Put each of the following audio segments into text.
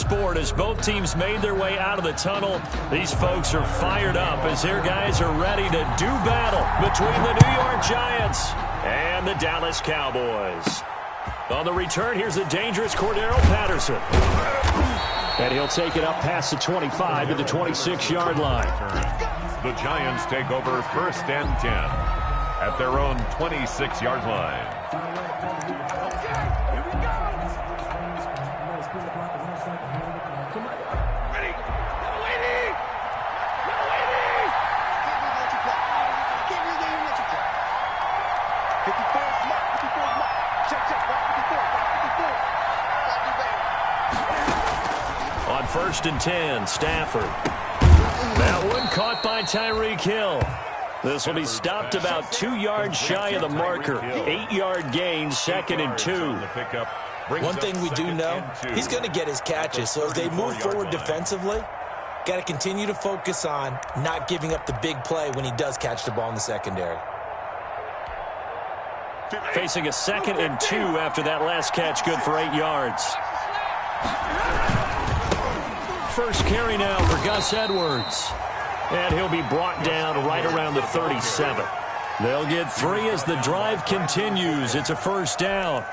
sport as both teams made their way out of the tunnel. These folks are fired up as their guys are ready to do battle between the New York Giants and the Dallas Cowboys. On the return, here's the dangerous Cordero Patterson. And he'll take it up past the 25 to the 26-yard line. The Giants take over 1st and 10 at their own 26-yard line. On 1st and 10, Stafford. That one caught by Tyreek Hill. This will be stopped about 2 yards shy of the marker. 8-yard gain, 2nd and 2. One thing we do know, he's going to get his catches. So as they move forward defensively, got to continue to focus on not giving up the big play when he does catch the ball in the secondary. Facing a 2nd and 2 after that last catch, good for 8 yards. First carry now for Gus Edwards. And he'll be brought down right around the 37. They'll get 3 as the drive continues. It's a 1st down.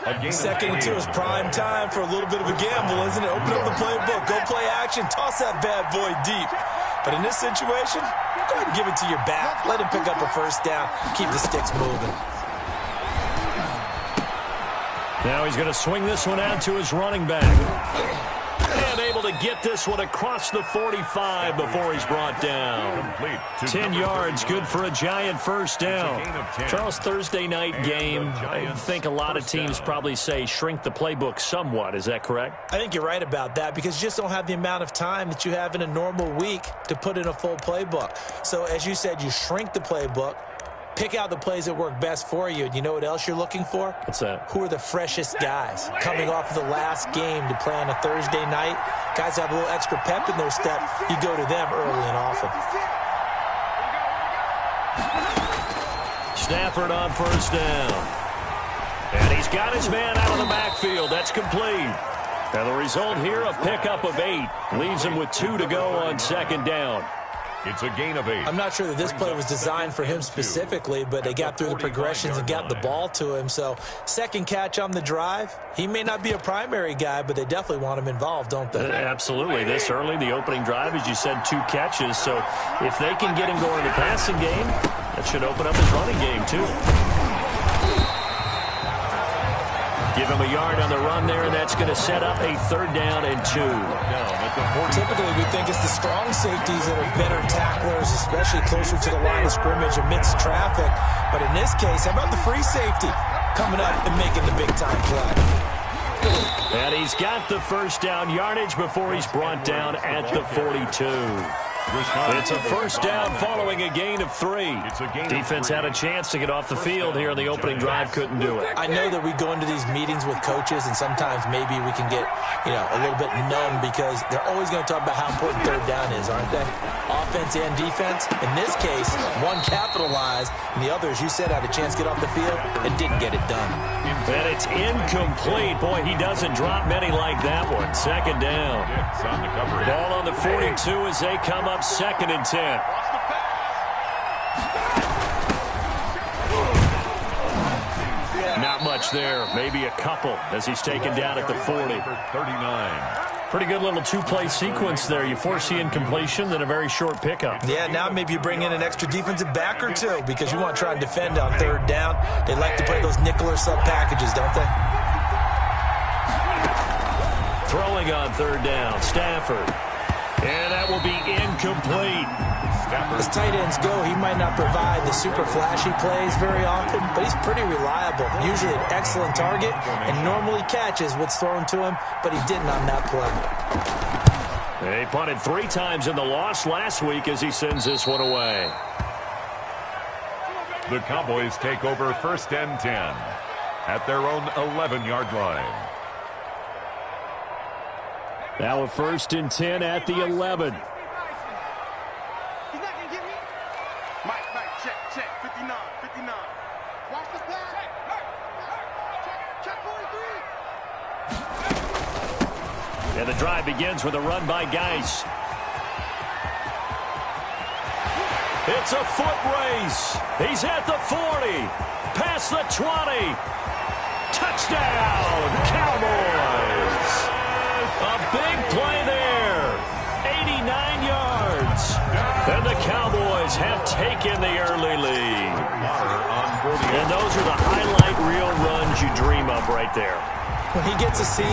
2nd and 2 is prime time for a little bit of a gamble, isn't it? Open up the playbook, go play action, toss that bad boy deep. But in this situation, go ahead and give it to your back. Let him pick up a 1st down, keep the sticks moving. Now he's going to swing this one out to his running back. And able to get this one across the 45 before he's brought down. 10 yards, good for a Giant 1st down. Charles, Thursday night game, I think a lot of teams probably say shrink the playbook somewhat. Is that correct? I think you're right about that because you just don't have the amount of time that you have in a normal week to put in a full playbook. So as you said, you shrink the playbook. Pick out the plays that work best for you. And you know what else you're looking for? What's that? Who are the freshest guys coming off of the last game to play on a Thursday night? Guys have a little extra pep in their step. You go to them early and often. Stafford on 1st down. And he's got his man out of the backfield. That's complete. And the result here, a pickup of 8. Leaves him with 2 to go on 2nd down. It's a gain of 8. I'm not sure that this play was designed for him specifically, but they got through the progressions and got the ball to him. So 2nd catch on the drive. He may not be a primary guy, but they definitely want him involved, don't they? Absolutely. This early, the opening drive, as you said, 2 catches. So if they can get him going in the passing game, that should open up his running game too. Give him a yard on the run there, and that's going to set up a 3rd down and 2. Typically, we think it's the strong safeties that are better tacklers, especially closer to the line of scrimmage amidst traffic. But in this case, how about the free safety coming up and making the big-time play? And he's got the 1st down yardage before he's brought down at the 42. It's a 1st down following a gain of 3. Defense had a chance to get off the field here on the opening drive, couldn't do it. I know that we go into these meetings with coaches, and sometimes maybe we can get, a little bit numb because they're always going to talk about how important 3rd down is, aren't they? Offense and defense. In this case, one capitalized, and the other, as you said, had a chance to get off the field and didn't get it done. And it's incomplete. Boy, he doesn't drop many like that one. 2nd down. Ball on the 42 as they come up 2nd and 10. Not much there. Maybe a couple as he's taken down at the 40. 39. Pretty good little 2-play sequence there. You force the incompletion, then a very short pickup. Yeah, now maybe you bring in an extra defensive back or 2 because you want to try and defend on 3rd down. They like to play those nickel or sub packages, don't they? Throwing on 3rd down, Stafford. And that will be incomplete. As tight ends go, he might not provide the super flashy plays very often, but he's pretty reliable. Usually an excellent target and normally catches what's thrown to him, but he didn't on that play. They punted 3 times in the loss last week as he sends this one away. The Cowboys take over 1st and 10 at their own 11-yard line. Now a 1st and 10 at the 11. He's not going to get me. Mike, check. 59. Watch the pass. Check 43. And the drive begins with a run by Geis. It's a foot race. He's at the 40. Past the 20. Touchdown, Cowboys. A big play there. 89 yards. And the Cowboys have taken the early lead. And those are the highlight reel runs you dream of right there. When he gets a seam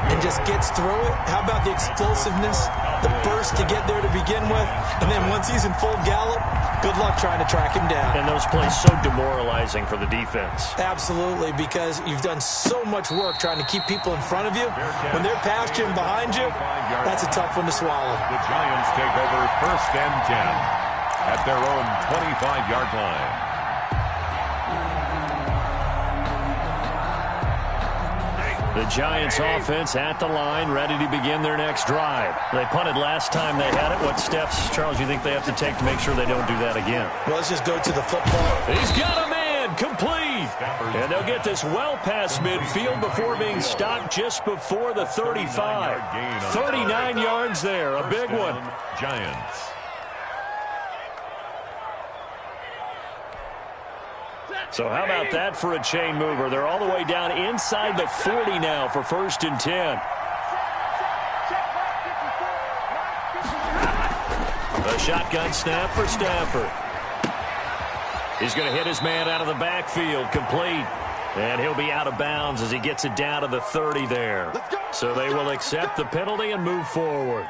and just gets through it, how about the explosiveness, the burst to get there to begin with, and then once he's in full gallop, good luck trying to track him down. And those plays so demoralizing for the defense. Absolutely, because you've done so much work trying to keep people in front of you. When they're past you and behind you, that's a tough one to swallow. The Giants take over 1st and 10 at their own 25-yard line. The Giants offense at the line, ready to begin their next drive. They punted last time they had it. What steps, Charles, you think they have to take to make sure they don't do that again? Well, let's just go to the football. He's got a man, complete. And they'll get this well past midfield before being stopped just before the 35. 39 yards there, a big one. Giants. So how about that for a chain mover? They're all the way down inside the 40 now for 1st and 10. A shotgun snap for Stafford. He's going to hit his man out of the backfield, complete. And he'll be out of bounds as he gets it down to the 30 there. So they will accept the penalty and move forward.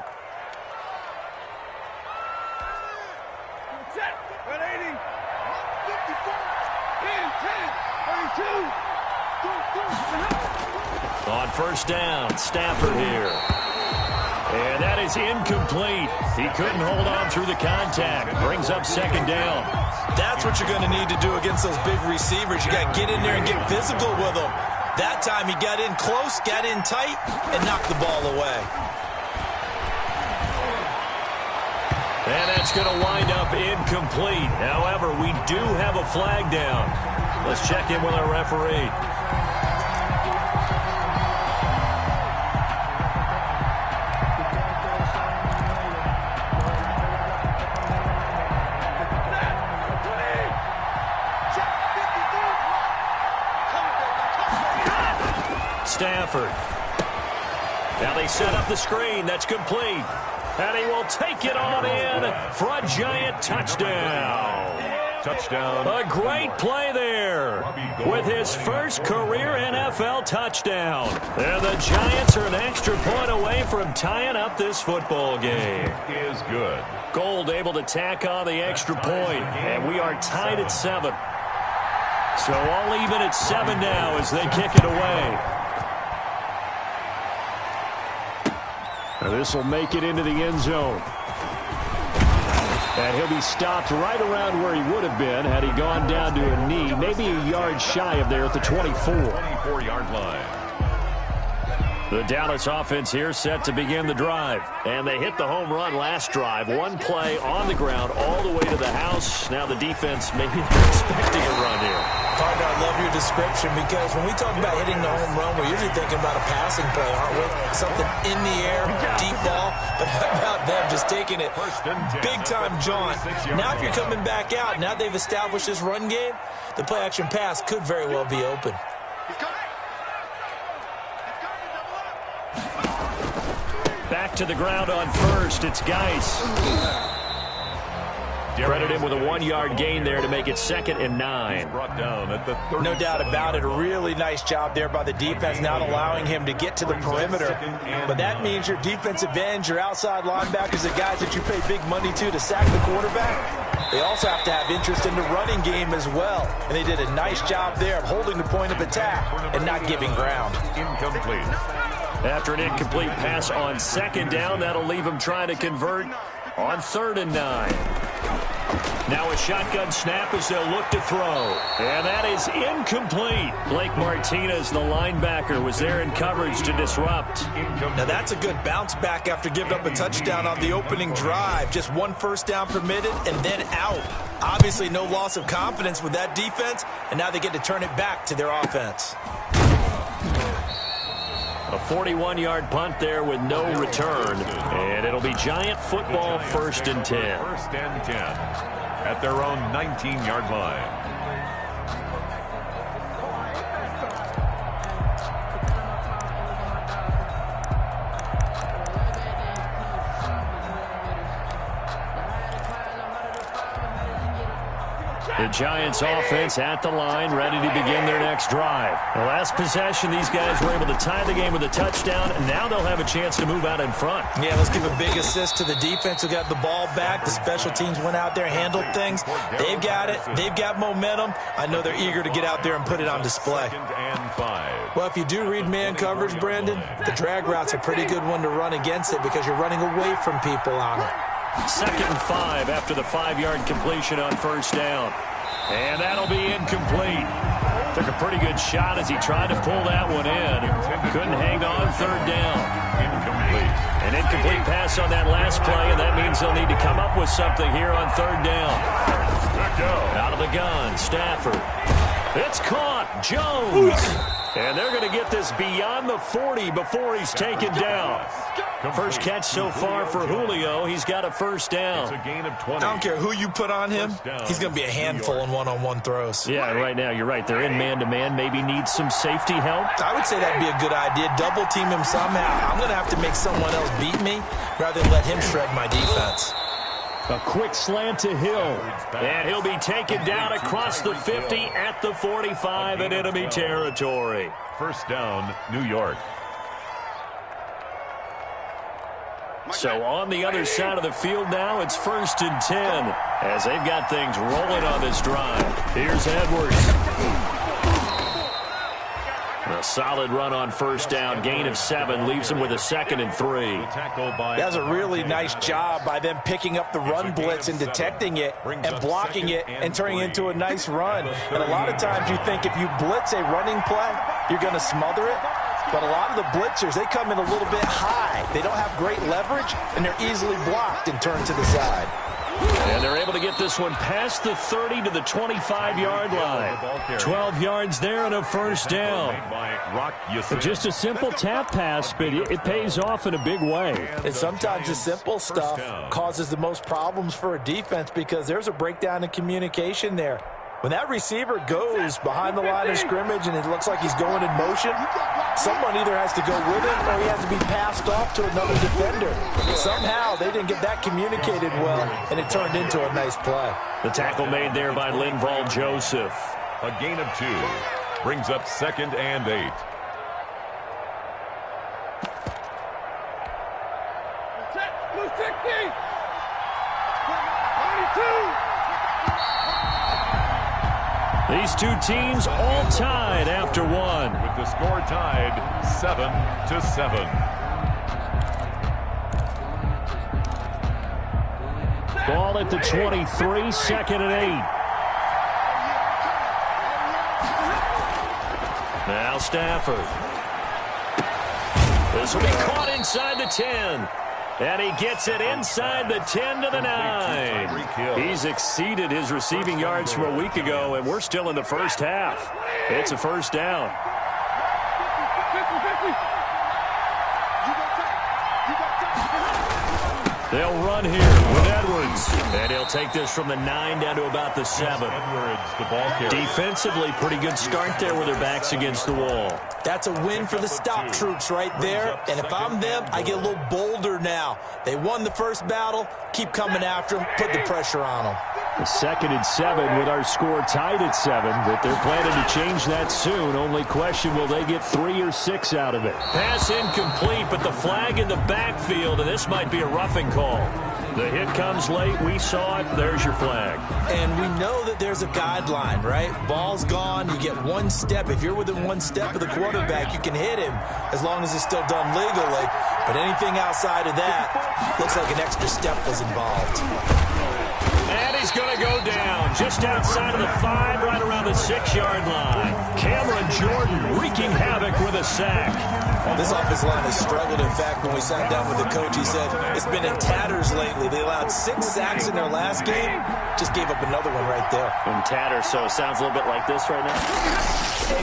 On 1st down, Stafford here. And that is incomplete. He couldn't hold on through the contact. Brings up 2nd down. That's what you're going to need to do against those big receivers. You got to get in there and get physical with them. That time he got in close, got in tight, and knocked the ball away. And that's going to wind up incomplete. However, we do have a flag down. Let's check in with our referee. Stafford. Now they set up the screen. That's complete. And he will take it on in for a Giant touchdown. Touchdown. A great play there with his first career NFL touchdown. And the Giants are an extra point away from tying up this football game. Is good. Gold able to tack on the extra point, and we are tied at 7. So all even at 7 now as they kick it away. This will make it into the end zone. And he'll be stopped right around where he would have been had he gone down to a knee, maybe a yard shy of there at the 24. 24-yard line. The Dallas offense here set to begin the drive. And they hit the home run last drive. One play on the ground all the way to the house. Now the defense maybe expecting a run here. Partner, I love your description because when we talk about hitting the home run, we're usually thinking about a passing play, aren't we? Something in the air, deep ball. But how about them just taking it big-time jaunt? Now if you're coming back out, now they've established this run game, the play-action pass could very well be open. Back to the ground on 1st. It's Geis. Credit him with a 1-yard gain there to make it 2nd and 9. Brought down at the 30. No doubt about it. A really nice job there by the defense, not allowing him to get to the perimeter. But that means your defensive ends, your outside linebackers, the guys that you pay big money to sack the quarterback, they also have to have interest in the running game as well. And they did a nice job there of holding the point of attack and not giving ground. Incomplete. After an incomplete pass on 2nd down, that'll leave him trying to convert on 3rd and 9. Now a shotgun snap as they'll look to throw. And that is incomplete. Blake Martinez, the linebacker, was there in coverage to disrupt. Now that's a good bounce back after giving up a touchdown on the opening drive. Just 1 first down permitted and then out. Obviously no loss of confidence with that defense, and now they get to turn it back to their offense. A 41-yard punt there with no return. And it'll be Giant football, 1st and 10. 1st and 10 at their own 19-yard line. The Giants offense at the line, ready to begin their next drive. The last possession, these guys were able to tie the game with a touchdown, and now they'll have a chance to move out in front. Yeah, let's give a big assist to the defense who got the ball back. The special teams went out there, handled things. They've got it. They've got momentum. I know they're eager to get out there and put it on display. 2nd and 5. Well, if you do read man coverage, Brandon, the drag route's a pretty good one to run against it because you're running away from people on it. 2nd and 5 after the 5-yard completion on 1st down. And that'll be incomplete. Took a pretty good shot as he tried to pull that one in. Couldn't hang on 3rd down. Incomplete. An incomplete pass on that last play, and that means they'll need to come up with something here on 3rd down. Out of the gun, Stafford. It's caught. Jones. And they're going to get this beyond the 40 before he's taken down. First catch so far for Julio. He's got a 1st down. It's a gain of 20. I don't care who you put on him. He's going to be a handful in one-on-one throws. Yeah, right now you're right. They're in man-to-man. Maybe need some safety help. I would say that'd be a good idea. Double team him somehow. I'm going to have to make someone else beat me rather than let him shred my defense. A quick slant to Hill. And he'll be taken down across the 50 at the 45 in enemy territory. 1st down, New York. So on the other side of the field now, it's 1st and 10 as they've got things rolling on this drive. Here's Edwards. A solid run on 1st down. Gain of 7 leaves him with a 2nd and 3. That's a really nice job by them picking up the run blitz and detecting it and blocking it and turning it into a nice run. And a lot of times you think if you blitz a running play, you're going to smother it. But a lot of the blitzers, they come in a little bit high. They don't have great leverage, and they're easily blocked and turned to the side. And they're able to get this one past the 30 to the 25-yard line. 12 yards there and a 1st down. Just a simple tap pass, but it pays off in a big way. And sometimes the simple stuff causes the most problems for a defense because there's a breakdown in communication there. When that receiver goes behind the line of scrimmage and it looks like he's going in motion, someone either has to go with him or he has to be passed off to another defender. Somehow they didn't get that communicated well, and it turned into a nice play. The tackle made there by Linval Joseph. A gain of 2 brings up 2nd and 8. These two teams all tied after one. With the score tied 7-7. Ball at the 23, 2nd and 8. Now Stafford. This will be caught inside the 10. And he gets it inside the 10 to the 9. He's exceeded his receiving yards from a week ago, and we're still in the 1st half. It's a 1st down. They'll run here with Edwards. And he'll take this from the 9 down to about the 7. Edwards, the ball carrier. Defensively, pretty good start there with their backs against the wall. That's a win for the stop troops right there. And if I'm them, I get a little bolder now. They won the first battle. Keep coming after them. Put the pressure on them. A 2nd and 7 with our score tied at 7, but they're planning to change that soon. Only question, will they get 3 or 6 out of it? Pass incomplete, but the flag in the backfield, and this might be a roughing call. The hit comes late. We saw it. There's your flag. And we know that there's a guideline, right? Ball's gone. You get 1 step. If you're within 1 step of the quarterback, you can hit him as long as it's still done legally. But But anything outside of that, looks like an extra step was involved. And he's going to go down just outside of the 5, right around the 6-yard line. Cameron Jordan wreaking havoc with a sack. This offensive line has struggled. In fact, when we sat down with the coach, he said it's been in tatters lately. They allowed 6 sacks in their last game. Just gave up another one right there. In tatters, so it sounds a little bit like this right now.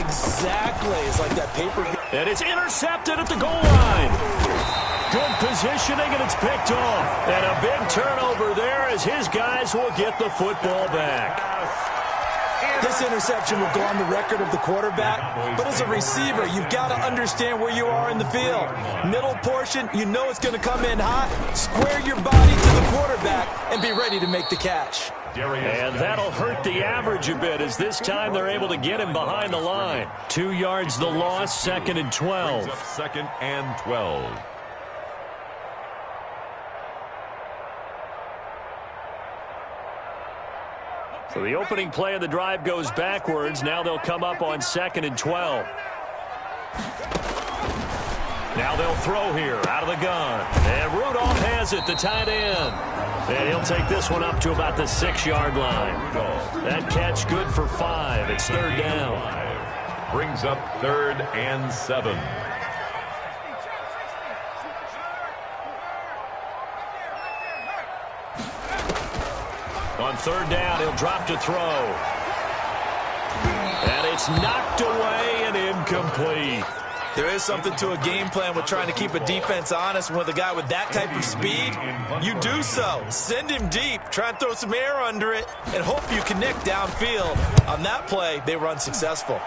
Exactly. It's like that paper. And it's intercepted at the goal line. Good positioning, and it's picked off. And a big turnover there as his guys will get the football back. This interception will go on the record of the quarterback, but as a receiver, you've got to understand where you are in the field. Middle portion, you know it's going to come in hot. Square your body to the quarterback and be ready to make the catch. And that'll hurt the average a bit as this time they're able to get him behind the line. 2 yards the loss, 2nd and 12. 2nd and 12. So the opening play of the drive goes backwards. Now they'll come up on 2nd and 12. Now they'll throw here out of the gun. And Rudolph has it, the tight end. And he'll take this one up to about the 6-yard line. That catch good for 5. It's 3rd down. Brings up 3rd and 7. On 3rd down, he'll drop to throw. And it's knocked away and incomplete. There is something to a game plan with trying to keep a defense honest. With a guy with that type of speed, you do so. Send him deep, try and throw some air under it, and hope you connect downfield. On that play, they were unsuccessful.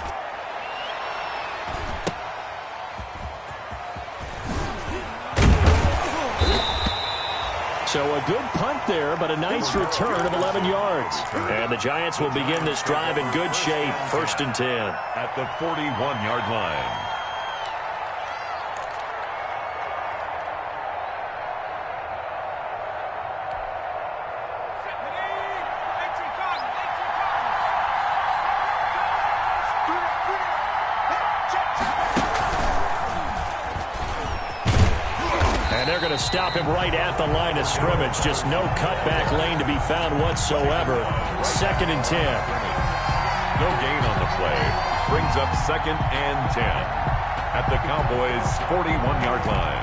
So a good punt there, but a nice return of 11 yards. And the Giants will begin this drive in good shape, 1st and 10. At the 41-yard line. To stop him right at the line of scrimmage. Just no cutback lane to be found whatsoever. 2nd and 10. No gain on the play. Brings up 2nd and 10 at the Cowboys' 41-yard line.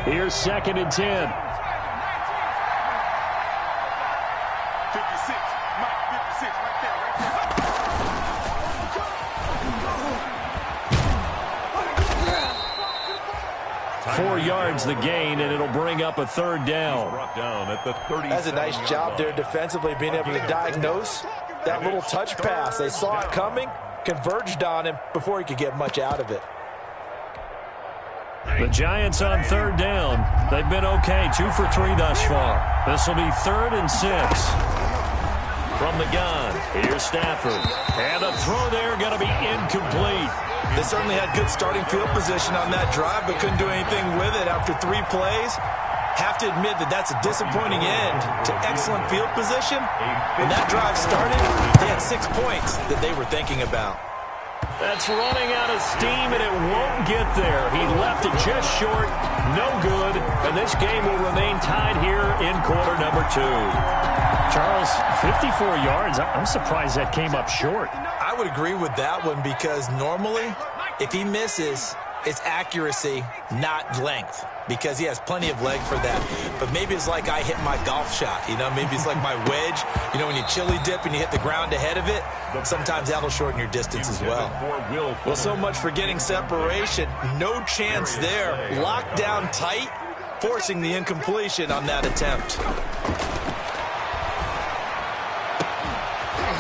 Here's 2nd and 10. 56. Mike, 56 right there, right there. 4 yards the gain, and it'll bring up a 3rd down. Brought down at the 30. That's a nice job there defensively, being able to diagnose that little touch pass. They saw it coming, converged on him before he could get much out of it. The Giants on 3rd down. They've been okay, 2 for 3 thus far. This will be 3rd and 6. From the gun, here's Stafford. And the throw there going to be incomplete. They certainly had good starting field position on that drive, but couldn't do anything with it after 3 plays. Have to admit that that's a disappointing end to excellent field position. When that drive started, they had 6 points that they were thinking about. That's running out of steam, and it won't get there. He left it just short, no good, and this game will remain tied here in quarter number 2. Charles, 54 yards. I'm surprised that came up short. I would agree with that one because normally, if he misses, it's accuracy, not length, because he has plenty of leg for that. But maybe it's like I hit my golf shot, you know, maybe it's like my wedge. You know, when you chili dip and you hit the ground ahead of it, sometimes that'll shorten your distance as well. Well, so much for getting separation. No chance there. Locked down tight, forcing the incompletion on that attempt.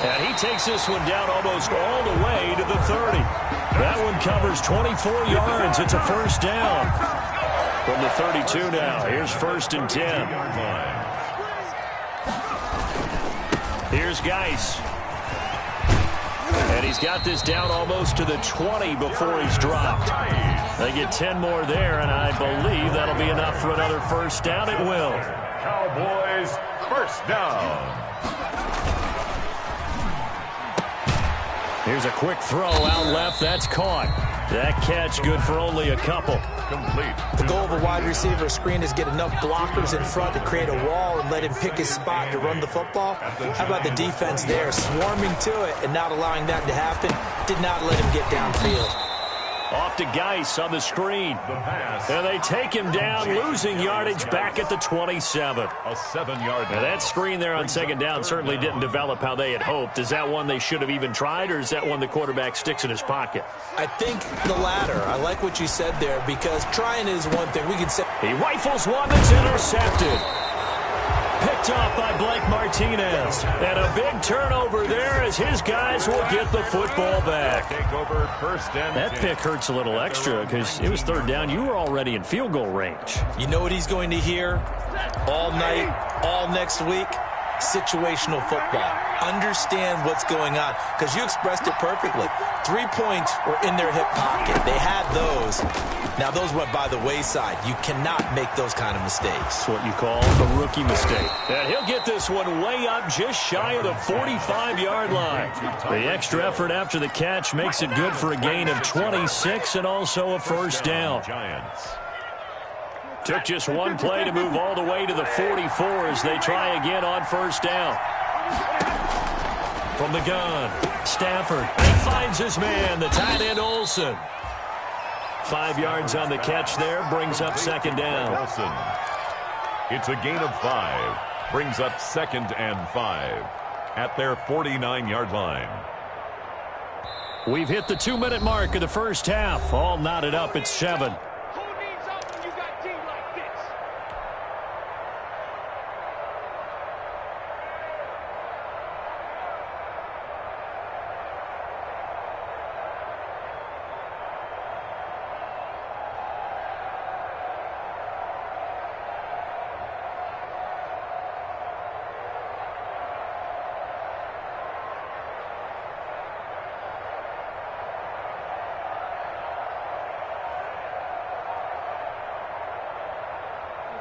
And he takes this one down almost all the way to the 30. That one covers 24 yards. It's a 1st down. From the 32 now, here's 1st and 10. Here's Geis. And he's got this down almost to the 20 before he's dropped. They get 10 more there, and I believe that'll be enough for another 1st down. It will. Cowboys 1st down. Here's a quick throw out left. That's caught. That catch good for only a couple. Complete. The goal of a wide receiver screen is get enough blockers in front to create a wall and let him pick his spot to run the football. How about the defense there, swarming to it and not allowing that to happen? Did not let him get downfield. Off to Geis on the screen. And they take him down, losing yardage back at the 27. A 7-yard. Now that screen there on second down certainly didn't develop how they had hoped. Is that one they should have even tried, or is that one the quarterback sticks in his pocket? I think the latter. I like what you said there, because trying is one thing. We can say he rifles one that's intercepted. Picked off by Blake Martinez. And a big turnover there as his guys will get the football back. That pick hurts a little extra because it was third down. You were already in field goal range. You know what he's going to hear all night, all next week? Situational football. Understand what's going on, because you expressed it perfectly. 3 points were in their hip pocket. They had those. Now, those went by the wayside. You cannot make those kind of mistakes. That's what you call a rookie mistake. And he'll get this one way up just shy of the 45-yard line. The extra effort after the catch makes it good for a gain of 26 and also a first down. Took just one play to move all the way to the 44 as they try again on first down. From the gun, Stafford. He finds his man, the tight end Olsen. 5 yards on the catch there, brings up second down. Olsen. It's a gain of 5. Brings up 2nd and 5 at their 49-yard line. We've hit the 2-minute mark of the first half. All knotted up at 7.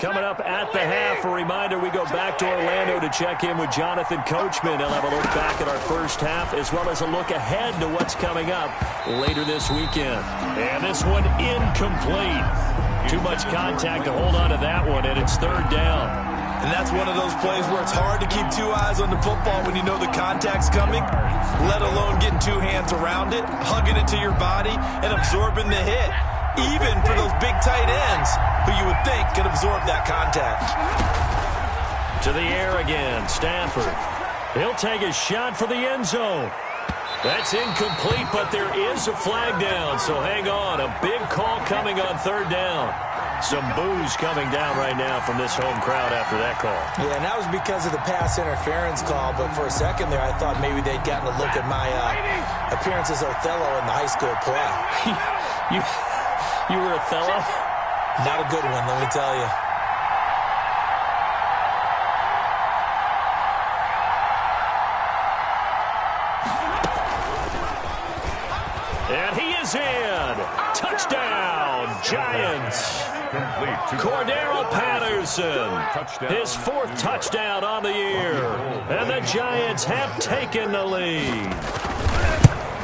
Coming up at the half, a reminder, we go back to Orlando to check in with Jonathan Coachman. He'll have a look back at our first half as well as a look ahead to what's coming up later this weekend. And this one incomplete. Too much contact to hold on to that one, and it's third down. And that's one of those plays where it's hard to keep 2 eyes on the football when you know the contact's coming, let alone getting 2 hands around it, hugging it to your body, and absorbing the hit. Even for those big tight ends who you would think could absorb that contact. To the air again, Stafford. He'll take a shot for the end zone. That's incomplete, but there is a flag down, so hang on. A big call coming on third down. Some boos coming down right now from this home crowd after that call. Yeah, and that was because of the pass interference call, but for a second there I thought maybe they'd gotten a look at my appearance as Othello in the high school play. You were Othello? Not a good one, let me tell you. And he is in. Touchdown, Giants. Cordero Patterson, his 4th touchdown on the year. And the Giants have taken the lead.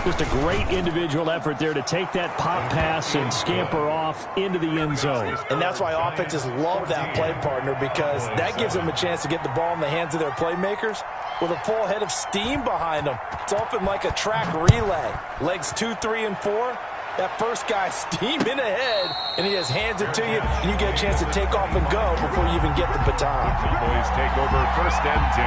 Just a great individual effort there to take that pop pass and scamper off into the end zone. And that's why offenses love that play partner, because that gives them a chance to get the ball in the hands of their playmakers with a full head of steam behind them. It's often like a track relay. Legs 2, 3, and 4. That first guy steaming ahead, and he just hands it to you, and you get a chance to take off and go before you even get the baton. The boys take over 1st and 10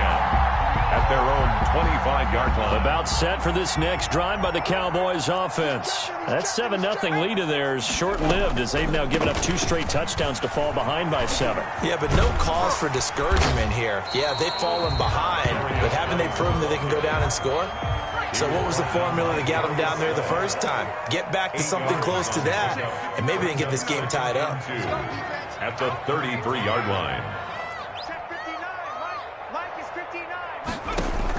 at their own 25-yard line. About set for this next drive by the Cowboys offense. That 7-0 lead of theirs short-lived as they've now given up 2 straight touchdowns to fall behind by 7. Yeah, but no cause for discouragement here. Yeah, they've fallen behind, but haven't they proven that they can go down and score? So what was the formula that got them down there the first time? Get back to something close to that, and maybe they can get this game tied up. At the 33-yard line.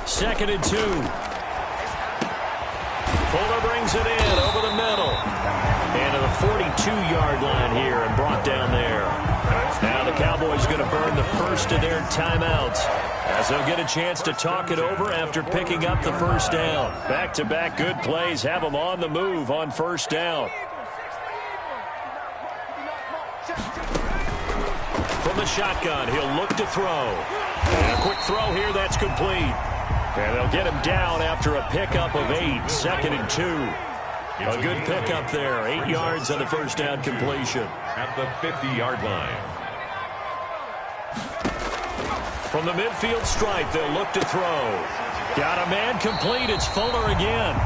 2nd and 2. Fuller brings it in over the middle. And to the 42-yard line here and brought down there. Now the Cowboys going to burn the first of their timeouts as they'll get a chance to talk it over after picking up the first down. Back-to-back good plays have them on the move on first down. From the shotgun, he'll look to throw. And a quick throw here, that's complete. And they'll get him down after a pickup of 8, 2nd and 2. A good pickup there, 8 yards on the first down completion. At the 50-yard line. From the midfield stripe, they'll look to throw. Got a man complete. It's Fuller again.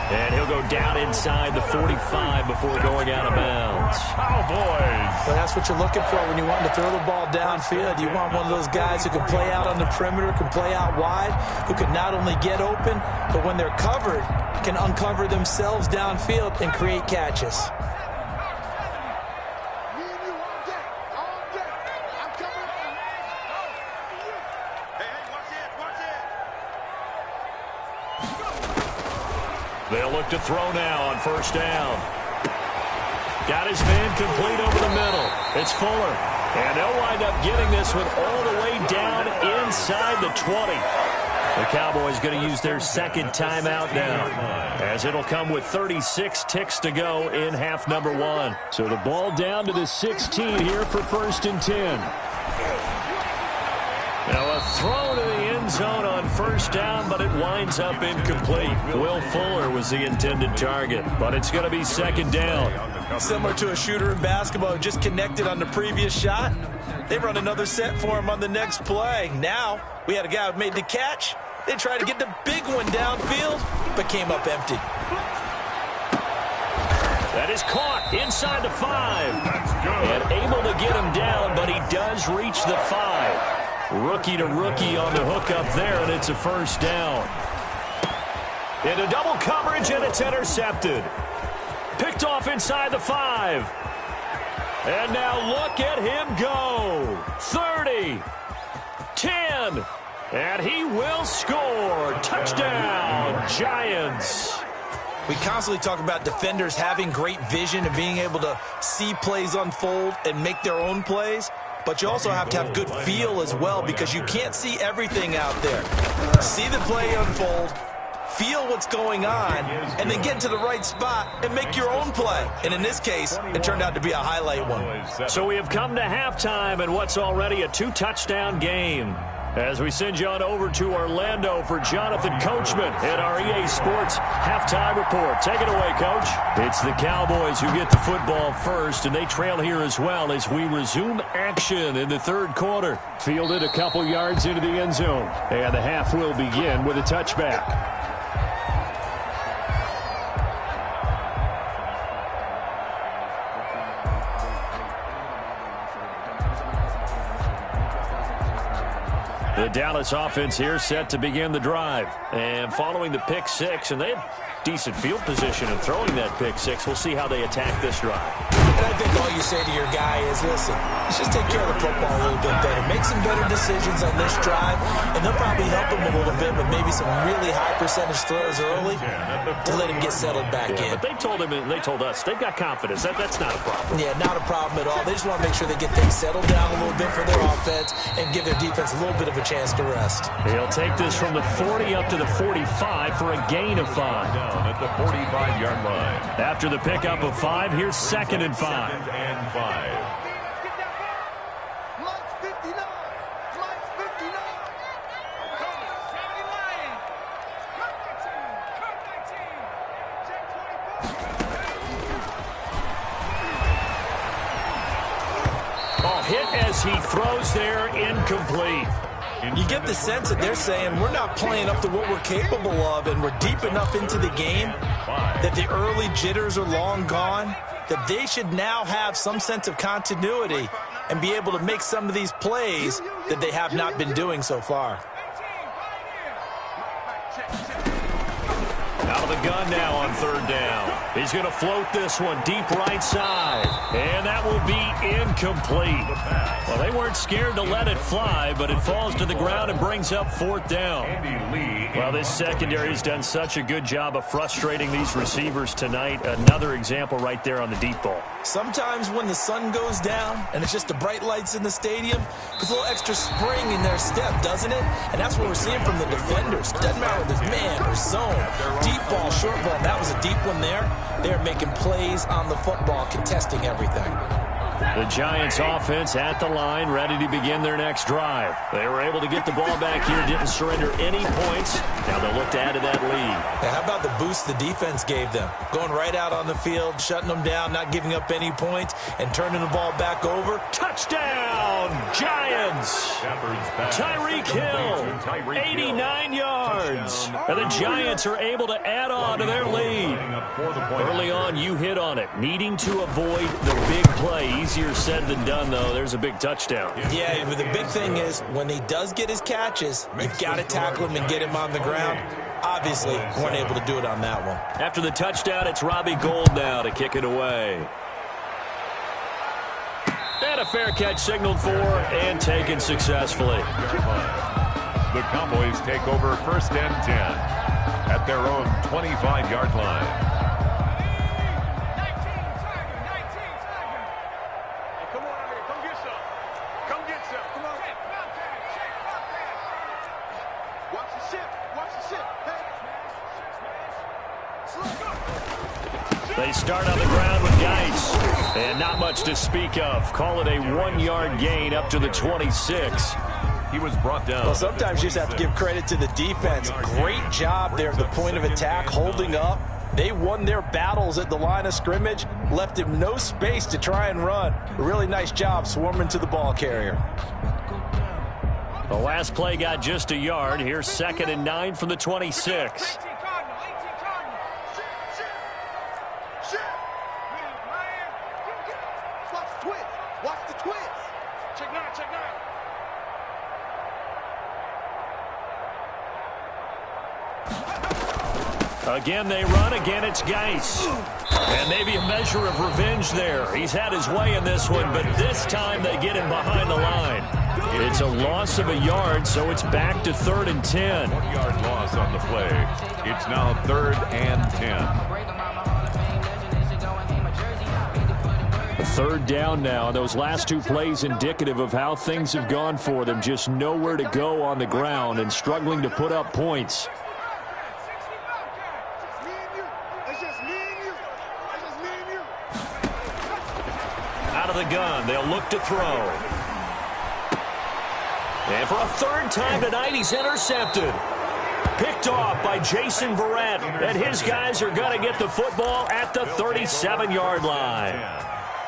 And he'll go down inside the 45 before going out of bounds. Cowboys. Well, that's what you're looking for when you want to throw the ball downfield. You want one of those guys who can play out on the perimeter, can play out wide, who can not only get open, but when they're covered, can uncover themselves downfield and create catches. They'll look to throw now on first down. Got his man complete over the middle. It's Fuller. And they'll wind up getting this one all the way down inside the 20. The Cowboys going to use their second timeout now, as it'll come with 36 ticks to go in half number 1. So the ball down to the 16 here for 1st and 10. Now a throw to the end zone on first down, but it winds up incomplete. Will Fuller was the intended target, but it's going to be 2nd down. Similar to a shooter in basketball who just connected on the previous shot. They run another set for him on the next play. Now we had a guy who made the catch. They tried to get the big one downfield, but came up empty. That is caught inside the 5. And able to get him down, but he does reach the 5. Rookie to rookie on the hook up there, and it's a first down. Into double coverage, and it's intercepted. Picked off inside the 5. And now look at him go. 30. 10. And he will score. Touchdown, Giants. We constantly talk about defenders having great vision and being able to see plays unfold and make their own plays. But you also have to have good feel as well, because you can't see everything out there. See the play unfold, feel what's going on, and then get to the right spot and make your own play. And in this case, it turned out to be a highlight one. So we have come to halftime in what's already a 2-touchdown game, as we send you on over to Orlando for Jonathan Coachman at our EA Sports Halftime Report. Take it away, Coach. It's the Cowboys who get the football first, and they trail here as well as we resume action in the 3rd quarter. Fielded a couple yards into the end zone, and the half will begin with a touchback. The Dallas offense here set to begin the drive. And following the pick 6, and they had decent field position in throwing that pick 6. We'll see how they attack this drive. And I think all you say to your guy is, listen, let's just take care of the football a little bit better. Make some better decisions on this drive, and they'll probably help him a little bit with maybe some really high percentage throws early to let him get settled back in. But they told him, and they told us, they've got confidence. That's not a problem. Yeah, not a problem at all. They just want to make sure they get things settled down a little bit for their offense and give their defense a little bit of a chance to rest. He'll take this from the 40 up to the 45 for a gain of 5. Down at the 45-yard line. After the pickup of 5, here's 2nd and 5. 2nd and 5. Hit as he throws there, incomplete. You get the sense that they're saying we're not playing up to what we're capable of, and we're deep enough into the game that the early jitters are long gone, that they should now have some sense of continuity and be able to make some of these plays that they have not been doing so far. Out of the gun now on third down. He's going to float this one deep right side. And that will be incomplete. Well, they weren't scared to let it fly, but it falls to the ground and brings up fourth down. Well, this secondary has done such a good job of frustrating these receivers tonight. Another example right there on the deep ball. Sometimes when the sun goes down and it's just the bright lights in the stadium, puts a little extra spring in their step, doesn't it? And that's what we're seeing from the defenders. Doesn't matter whether it's man or zone, deep ball, short ball. That was a deep one there. They're making plays on the football, contesting everything. The Giants offense at the line, ready to begin their next drive. They were able to get the ball back here, didn't surrender any points. Now they'll look to add to that lead. Now, how about the boost the defense gave them? Going right out on the field, shutting them down, not giving up any points, and turning the ball back over. Touchdown, Giants! Tyreek Hill, 89 yards. And the Giants are able to add on to their lead. Early on, you hit on it, needing to avoid the big play. Easier said than done, though. There's a big touchdown. Yeah, but the big thing is when he does get his catches, you've got to tackle him and get him on the ground. Obviously, weren't able to do it on that one. After the touchdown, it's Robbie Gould now to kick it away. And a fair catch signaled for and taken successfully. The Cowboys take over first and 10 at their own 25-yard line. They start on the ground with Geis. And not much to speak of. Call it a 1-yard gain up to the 26. He was brought down. Well, sometimes you just have to give credit to the defense. Great job there at the point of attack, holding up. They won their battles at the line of scrimmage, left him no space to try and run. A really nice job swarming to the ball carrier. The last play got just a yard. Here's 2nd and 9 from the 26. Again, they run. Again, it's Geis. And maybe a measure of revenge there. He's had his way in this one, but this time they get him behind the line. It's a loss of a yard, so it's back to 3rd and 10. 1-yard loss on the play. It's now 3rd and 10. Third down now. Those last two plays indicative of how things have gone for them. Just nowhere to go on the ground and struggling to put up points. Out of the gun, they'll look to throw. And for a third time tonight, he's intercepted. Picked off by Jason Verrett. And his guys are going to get the football at the 37-yard line.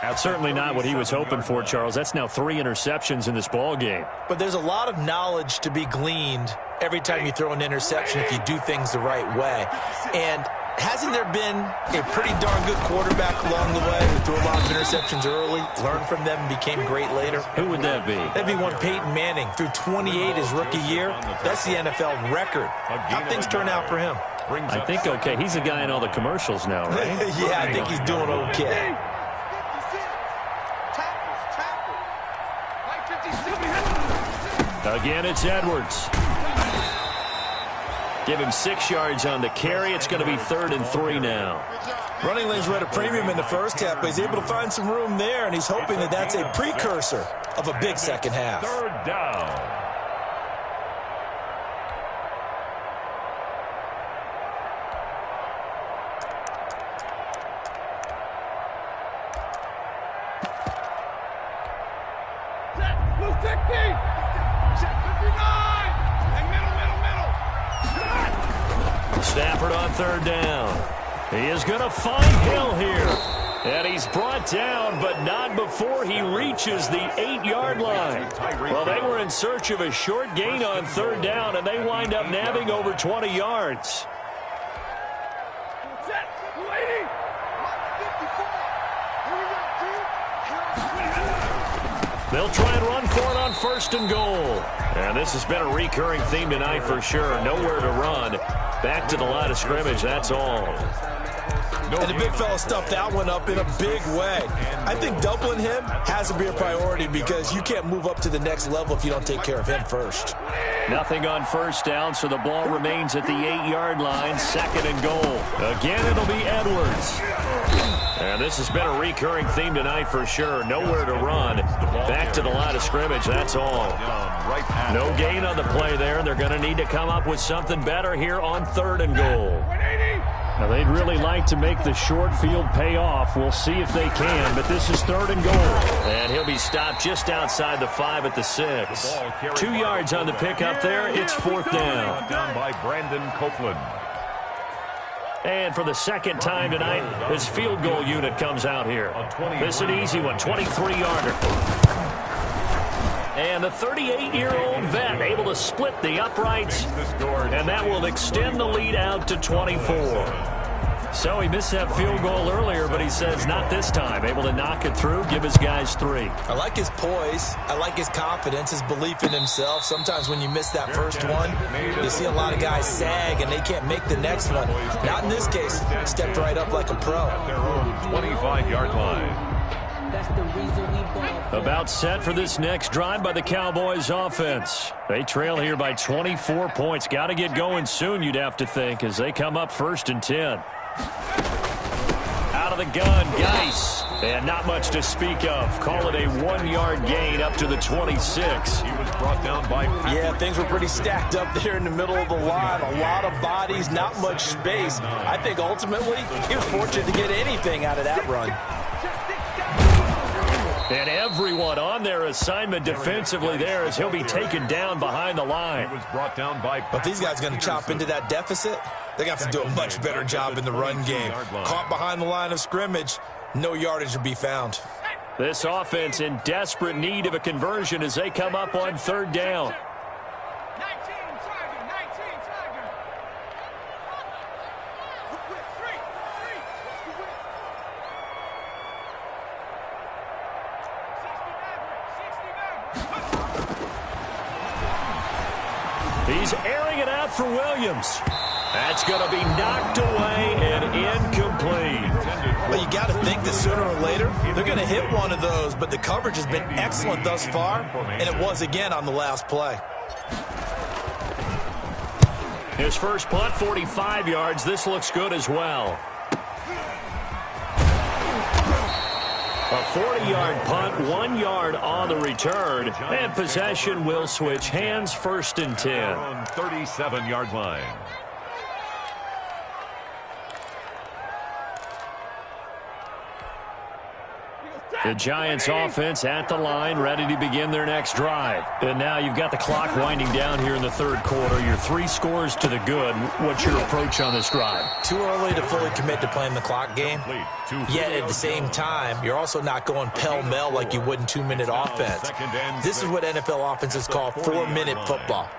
That's certainly not what he was hoping for, Charles. That's now 3 interceptions in this ball game. But there's a lot of knowledge to be gleaned every time you throw an interception if you do things the right way. And hasn't there been a pretty darn good quarterback along the way who threw a lot of interceptions early, learned from them, and became great later? Who would that be? That'd be one Peyton Manning. Threw 28 his rookie year. That's the NFL record. How things turn out for him? I think okay. He's a guy in all the commercials now, right? Yeah, I think he's doing okay. Again, it's Edwards. Give him 6 yards on the carry. It's going to be 3rd and 3 now. Running lanes were at a premium in the first half, but he's able to find some room there, and he's hoping that that's a precursor of a big second half. 3rd down. Stafford on 3rd down. He is going to find Hill here. And he's brought down, but not before he reaches the 8-yard line. Well, they were in search of a short gain on 3rd down, and they wind up nabbing over 20 yards. They'll try and run for it on 1st and goal. And this has been a recurring theme tonight for sure. Nowhere to run. Back to the line of scrimmage, that's all. And the big fella stuffed that one up in a big way. I think doubling him has to be a priority because you can't move up to the next level if you don't take care of him first. Nothing on first down, so the ball remains at the 8-yard line, 2nd and goal. Again, it'll be Edwards. And this has been a recurring theme tonight for sure. Nowhere to run. Back to the line of scrimmage, that's all. No gain on the play there, and they're going to need to come up with something better here on 3rd and goal. Now, they'd really like to make the short field pay off. We'll see if they can, but this is 3rd and goal. And he'll be stopped just outside the 5 at the 6. 2 yards on the pickup there. It's 4th down. Down by Brandon Copeland. And for the second time tonight, his field goal unit comes out here. This is an easy one, 23-yarder. And the 38-year-old vet able to split the uprights, and that will extend the lead out to 24. So he missed that field goal earlier, but he says not this time. Able to knock it through, give his guys 3. I like his poise. I like his confidence, his belief in himself. Sometimes when you miss that first one, you see a lot of guys sag, and they can't make the next one. Not in this case. Stepped right up like a pro. Their own 25-yard line. About set for this next drive by the Cowboys offense. They trail here by 24 points. Got to get going soon, you'd have to think, as they come up 1st and 10. Out of the gun, Geis. And not much to speak of. Call it a 1-yard gain up to the 26. He was brought down by... Yeah, things were pretty stacked up there in the middle of the line. A lot of bodies, not much space. I think ultimately he was fortunate to get anything out of that run. And everyone on their assignment defensively there as he'll be taken down behind the line. He was brought down by... But these guys are going to chop into that deficit. They're going to have to do a much better job in the run game. Caught behind the line of scrimmage, no yardage to be found. This offense in desperate need of a conversion as they come up on 3rd down. He's airing it out for Williams. That's going to be knocked away and incomplete. Well, you got to think that sooner or later they're going to hit one of those, but the coverage has been excellent thus far, and it was again on the last play. His first punt, 45 yards. This looks good as well. A 40-yard punt, 1 yard on the return, and possession will switch hands, 1st and 10. 37-yard line. The Giants offense at the line, ready to begin their next drive. And now you've got the clock winding down here in the 3rd quarter. Your 3 scores to the good. What's your approach on this drive? Too early to fully commit to playing the clock game. Yet at the same time, you're also not going pell-mell like you would in 2-minute offense. This is what NFL offenses call 4-minute football.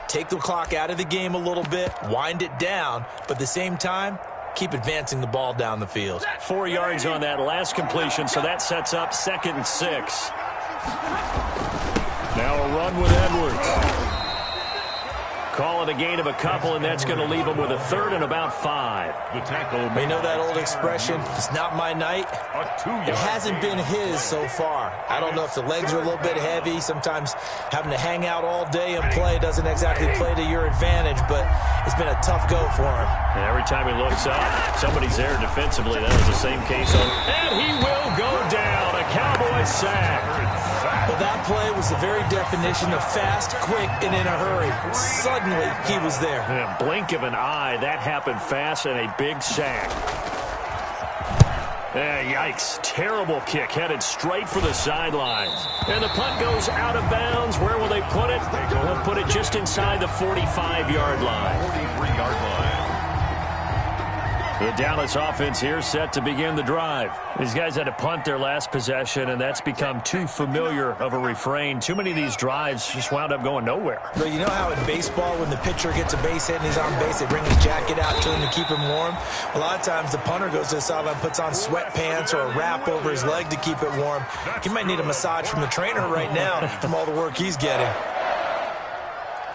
Take the clock out of the game a little bit, wind it down, but at the same time, keep advancing the ball down the field. 4 yards on that last completion, so that sets up 2nd and 6. Now a run with Edwards. Call it a gain of a couple, and that's going to leave him with a 3rd and about 5. The tackle. You know that old expression, it's not my night? It hasn't been his so far. I don't know if the legs are a little bit heavy. Sometimes having to hang out all day and play doesn't exactly play to your advantage, but it's been a tough go for him. And every time he looks up, somebody's there defensively. That was the same case on. And he will go down. A Cowboy sack. Well, that play was the very definition of fast, quick, and in a hurry. Suddenly, he was there. In a blink of an eye, that happened fast and a big sack. Yikes. Terrible kick headed straight for the sidelines. And the punt goes out of bounds. Where will they put it? They'll put it just inside the 45-yard line. 43-yard line. The Dallas offense here set to begin the drive. These guys had to punt their last possession, and that's become too familiar of a refrain. Too many of these drives just wound up going nowhere. But you know how in baseball, when the pitcher gets a base hit and he's on base, they bring his jacket out to him to keep him warm? A lot of times the punter goes to the sideline, puts on sweatpants or a wrap over his leg to keep it warm. He might need a massage from the trainer right now from all the work he's getting.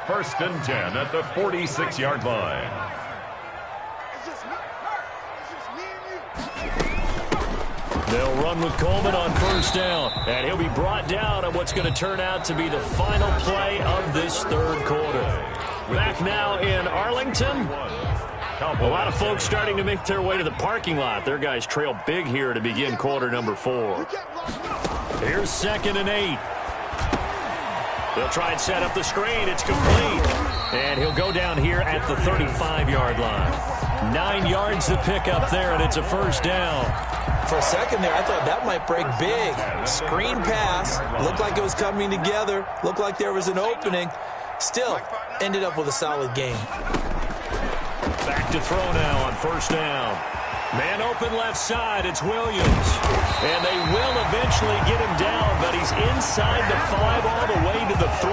1st and 10 at the 46-yard line. They'll run with Coleman on first down, and he'll be brought down on what's going to turn out to be the final play of this third quarter. Back now in Arlington. A lot of folks starting to make their way to the parking lot. Their guys trail big here to begin quarter number 4. Here's 2nd and 8. They'll try and set up the screen. It's complete. And he'll go down here at the 35-yard line. 9 yards to pick up there, and it's a first down. For a second there, I thought that might break big. Screen pass. Looked like it was coming together. Looked like there was an opening. Still, ended up with a solid game. Back to throw now on first down. Man open left side, it's Williams. And they will eventually get him down, but he's inside the 5 all the way to the 3.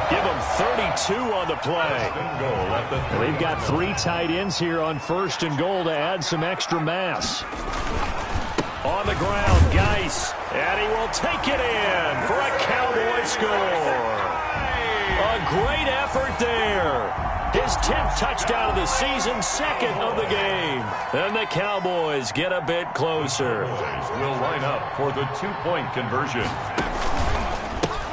Give him 32 on the play. They've got 3 tight ends here on first and goal to add some extra mass. On the ground, Geis. And he will take it in for a Cowboy score. A great effort there. His 10th touchdown of the season, 2nd of the game. And the Cowboys get a bit closer. Will line up for the 2-point conversion.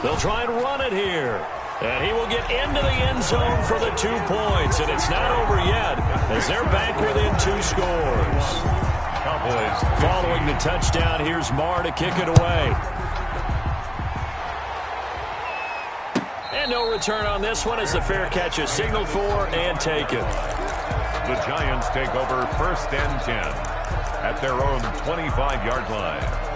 They'll try and run it here. And he will get into the end zone for the 2 points. And it's not over yet as they're back within 2 scores. Cowboys. Following the touchdown, here's Marr to kick it away. And no return on this one as the fair catch is signaled for and taken. The Giants take over 1st and 10 at their own 25-yard line.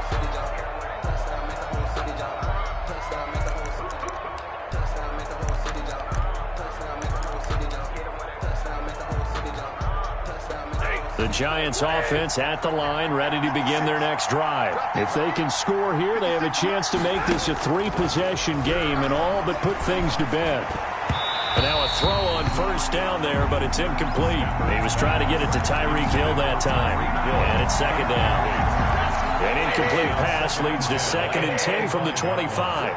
The Giants offense at the line, ready to begin their next drive. If they can score here, they have a chance to make this a 3-possession game and all but put things to bed. And now a throw on first down there, but it's incomplete. He was trying to get it to Tyreek Hill that time. And it's 2nd down. An incomplete pass leads to 2nd and 10 from the 25.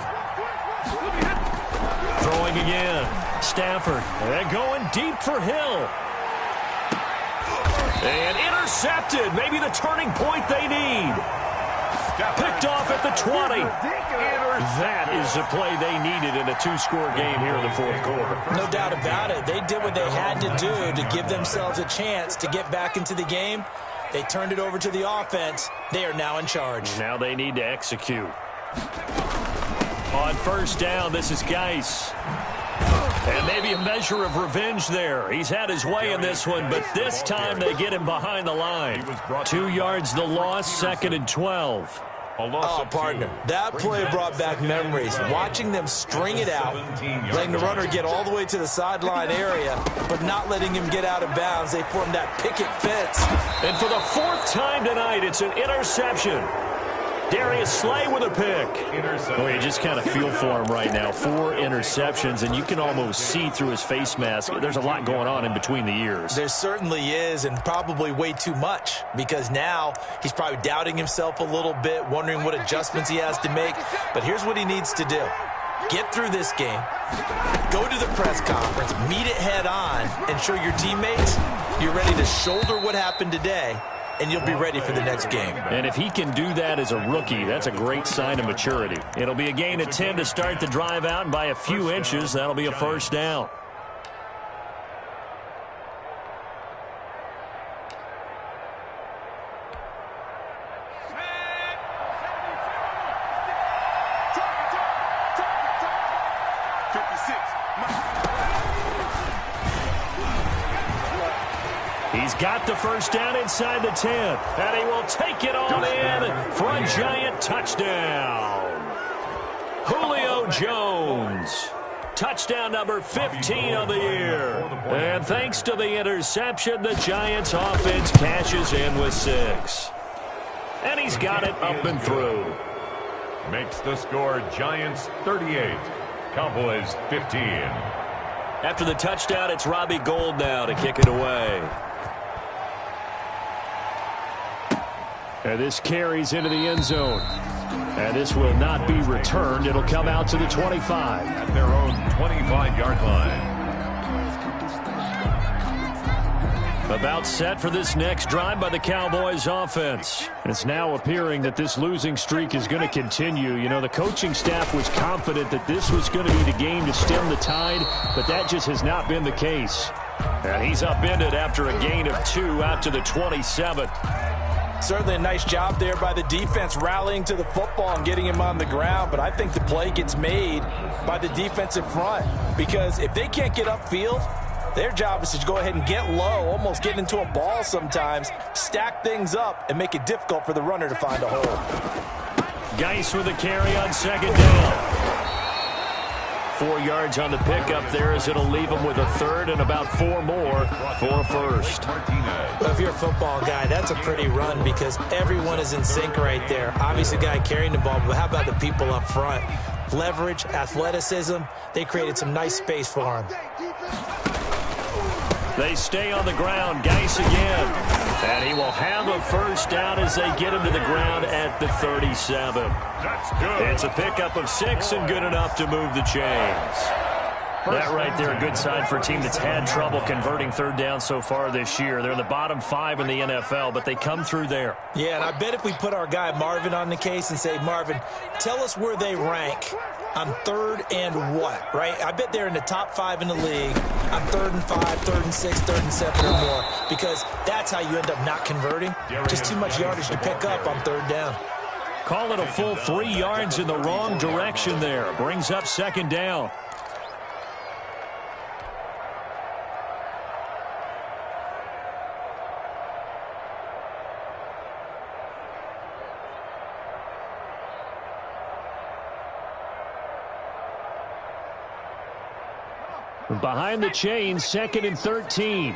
Throwing again. Stafford. And going deep for Hill. And intercepted. Maybe the turning point they need. Picked off at the 20. That is the play they needed in a 2-score game here in the 4th quarter. No doubt about it. They did what they had to do to give themselves a chance to get back into the game. They turned it over to the offense. They are now in charge. Now they need to execute. On first down, this is Geis. And maybe a measure of revenge there. He's had his way in this one, but this time they get him behind the line. 2 yards the loss, 2nd and 12. Oh, partner, that play brought back memories. Watching them string it out, letting the runner get all the way to the sideline area, but not letting him get out of bounds. They formed that picket fence. And for the 4th time tonight, it's an interception. Darius Slay with a pick. Well, you just kind of feel for him right now. 4 interceptions, and you can almost see through his face mask. There's a lot going on in between the ears. There certainly is, and probably way too much, because now he's probably doubting himself a little bit, wondering what adjustments he has to make. But here's what he needs to do. Get through this game, go to the press conference, meet it head on, and show your teammates you're ready to shoulder what happened today, and you'll be ready for the next game. And if he can do that as a rookie, that's a great sign of maturity. It'll be a gain of 10 to start the drive out, and by a few inches, that'll be a first down. He's got the first down inside the 10, and he will take it on in for a Giant touchdown. Julio Jones, touchdown number 15 of the year. And thanks to the interception, the Giants offense cashes in with 6. And he's got it up and through. Makes the score Giants 38, Cowboys 15. After the touchdown, it's Robbie Gould now to kick it away. And this carries into the end zone. And this will not be returned. It'll come out to the 25. At their own 25-yard line. About set for this next drive by the Cowboys offense. It's now appearing that this losing streak is going to continue. You know, the coaching staff was confident that this was going to be the game to stem the tide, but that just has not been the case. And he's upended after a gain of 2 out to the 27. Certainly a nice job there by the defense rallying to the football and getting him on the ground, but I think the play gets made by the defensive front because if they can't get upfield, their job is to go ahead and get low, almost get into a ball sometimes, stack things up, and make it difficult for the runner to find a hole. Geis with a carry on second down. 4 yards on the pickup there as it'll leave him with a third and about 4 more for a first. Well, if you're a football guy, that's a pretty run because everyone is in sync right there. Obviously, the guy carrying the ball, but how about the people up front? Leverage, athleticism, they created some nice space for him. They stay on the ground. Geis again. And he will have a first down as they get him to the ground at the 37. That's good. It's a pickup of 6 and good enough to move the chains. That right there, a good sign for a team that's had trouble converting third down so far this year. They're in the bottom 5 in the NFL, but they come through there. Yeah, and I bet if we put our guy Marvin on the case and say, Marvin, tell us where they rank on third and what, right? I bet they're in the top 5 in the league on 3rd and 5, 3rd and 6, 3rd and 7 or more because that's how you end up not converting. Just too much yardage to pick up on third down. Call it a full 3 yards in the wrong direction there. Brings up second down. Behind the chains, 2nd and 13. And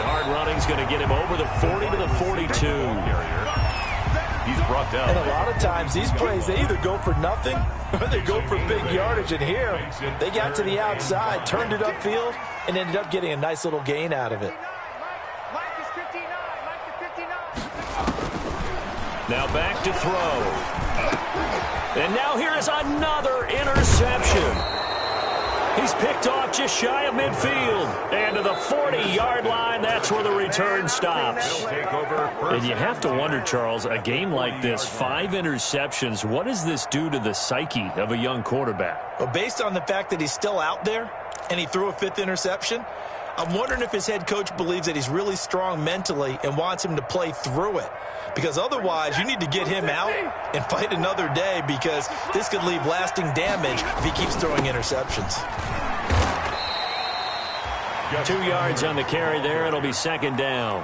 hard running's going to get him over the 40 to the 42. He's brought down. And a lot of times these plays, they either go for nothing or they go for big yardage. And here, they got to the outside, turned it upfield, and ended up getting a nice little gain out of it. Now back to throw. And now here is another interception. He's picked off just shy of midfield. And to the 40-yard line, that's where the return stops. And you have to wonder, Charles, a game like this, 5 interceptions, what does this do to the psyche of a young quarterback? Well, based on the fact that he's still out there and he threw a 5th interception, I'm wondering if his head coach believes that he's really strong mentally and wants him to play through it. Because otherwise, you need to get him out and fight another day because this could leave lasting damage if he keeps throwing interceptions. 2 yards on the carry there. It'll be second down.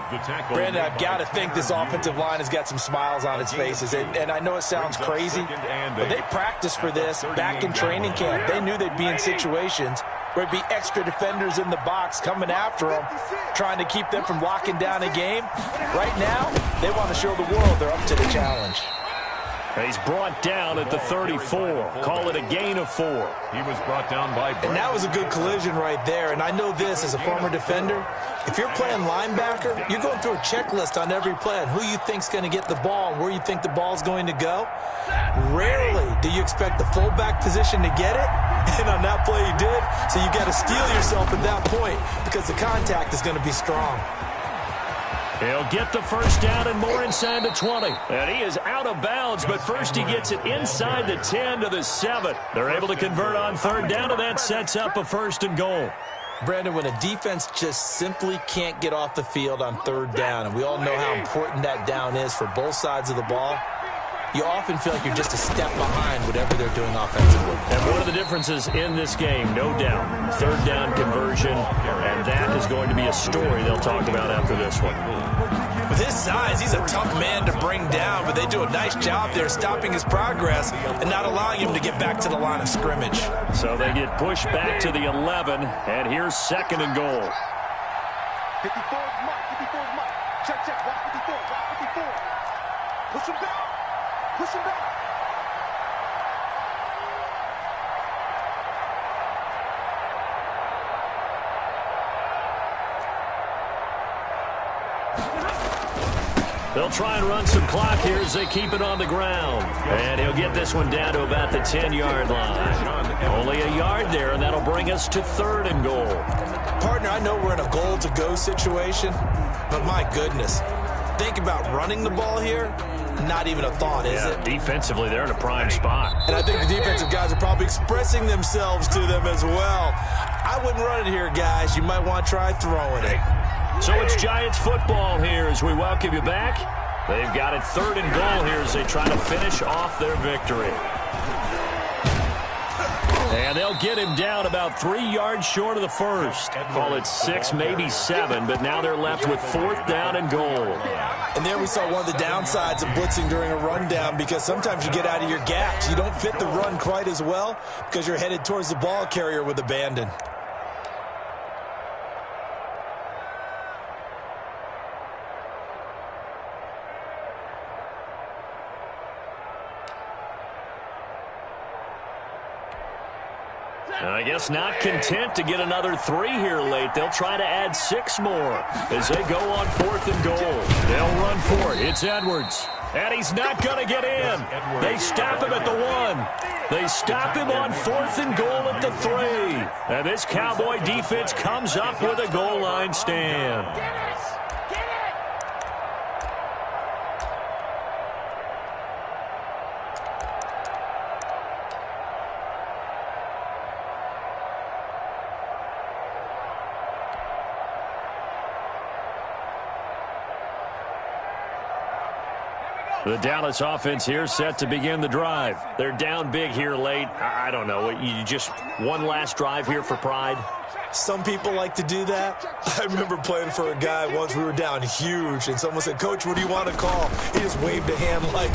Brandon, I've got to think this offensive line has got some smiles on its faces. And I know it sounds crazy, but they practiced for this back in training camp. They knew they'd be in situations where it'd be extra defenders in the box coming after them, trying to keep them from locking down a game. Right now, they want to show the world they're up to the challenge. He's brought down at the 34. Call it a gain of 4. He was brought down by Brady. And that was a good collision right there. And I know this as a former defender. If you're playing linebacker, you're going through a checklist on every play on who you think's going to get the ball and where you think the ball's going to go. Rarely do you expect the fullback position to get it. And on that play he did. So you got to steel yourself at that point because the contact is going to be strong. He'll get the first down and more inside the 20. And he is out of bounds, but first he gets it inside the 10 to the 7. They're able to convert on third down, and that sets up a 1st and goal. Brandon, when a defense just simply can't get off the field on third down, and we all know how important that down is for both sides of the ball, you often feel like you're just a step behind whatever they're doing offensively. And one of the differences in this game, no doubt, third down conversion, and that is going to be a story they'll talk about after this one. With his size, he's a tough man to bring down, but they do a nice job there stopping his progress and not allowing him to get back to the line of scrimmage. So they get pushed back to the 11, and here's 2nd and goal. 54 mark, 54 mark. Check, watch 54, watch 54. Push him back. Push him back. They'll try and run some clock here as they keep it on the ground. And he'll get this one down to about the 10-yard line. Only a yard there, and that'll bring us to 3rd and goal. Partner, I know we're in a goal-to-go situation, but my goodness, think about running the ball here. Not even a thought, is it? Defensively, they're in a prime spot. And I think the defensive guys are probably expressing themselves to them as well. I wouldn't run it here, guys. You might want to try throwing it. So it's Giants football here as we welcome you back. They've got it 3rd and goal here as they try to finish off their victory. And they'll get him down about 3 yards short of the first. Call it 6, maybe 7, but now they're left with 4th down and goal. And there we saw one of the downsides of blitzing during a rundown, because sometimes you get out of your gaps. You don't fit the run quite as well because you're headed towards the ball carrier with abandon. I guess not content to get another 3 here late. They'll try to add 6 more as they go on 4th and goal. They'll run for it. It's Edwards. And he's not going to get in. They stop him at the 1. They stop him on 4th and goal at the 3. And this Cowboy defense comes up with a goal line stand. The Dallas offense here set to begin the drive. They're down big here late. I don't know. You just one last drive here for pride? Some people like to do that. I remember playing for a guy once. We were down huge, and someone said, "Coach, what do you want to call?" He just waved a hand like,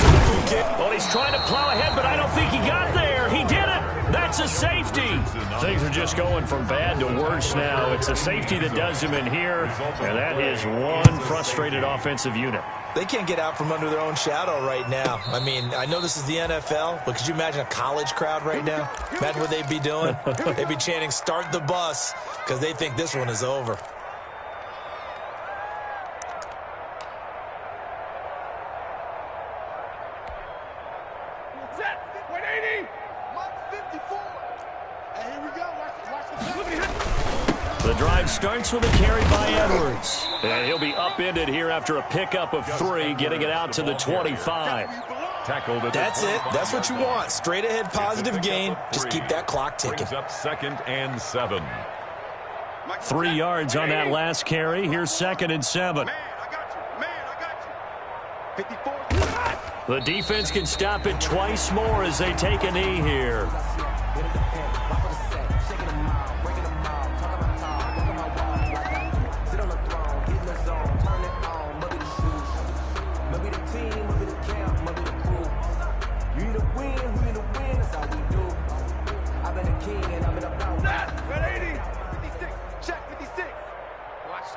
well, he's trying to plow ahead, but I don't think he got there. He did it. That's a safety. Things are just going from bad to worse now. It's a safety that does him in here, and that is one frustrated offensive unit. They can't get out from under their own shadow right now. I mean, I know this is the NFL, but could you imagine a college crowd right now? Imagine what they'd be doing. They'd be chanting, "Start the bus," because they think this one is over. The drive starts with a carry by Edwards. And he'll be upended here after a pickup of 3, getting it out to the 25. That's it. That's what you want. Straight ahead, positive gain. Just keep that clock ticking. Brings up 2nd and 7. 3 yards on that last carry. Here's 2nd and 7. The defense can stop it twice more as they take a knee here.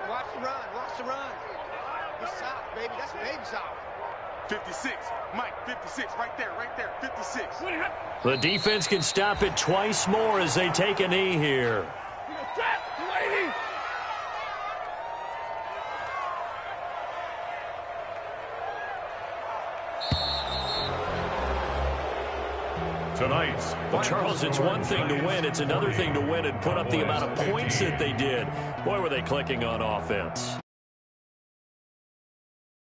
Watch the run. Good shot, baby. That's baby shot. 56. Mike, 56. Right there. 56. The defense can stop it twice more as they take a knee here. Tonight's Well, Charles, it's one thing to win. It's another thing to win and put up the amount of points that they did. Boy, were they clicking on offense.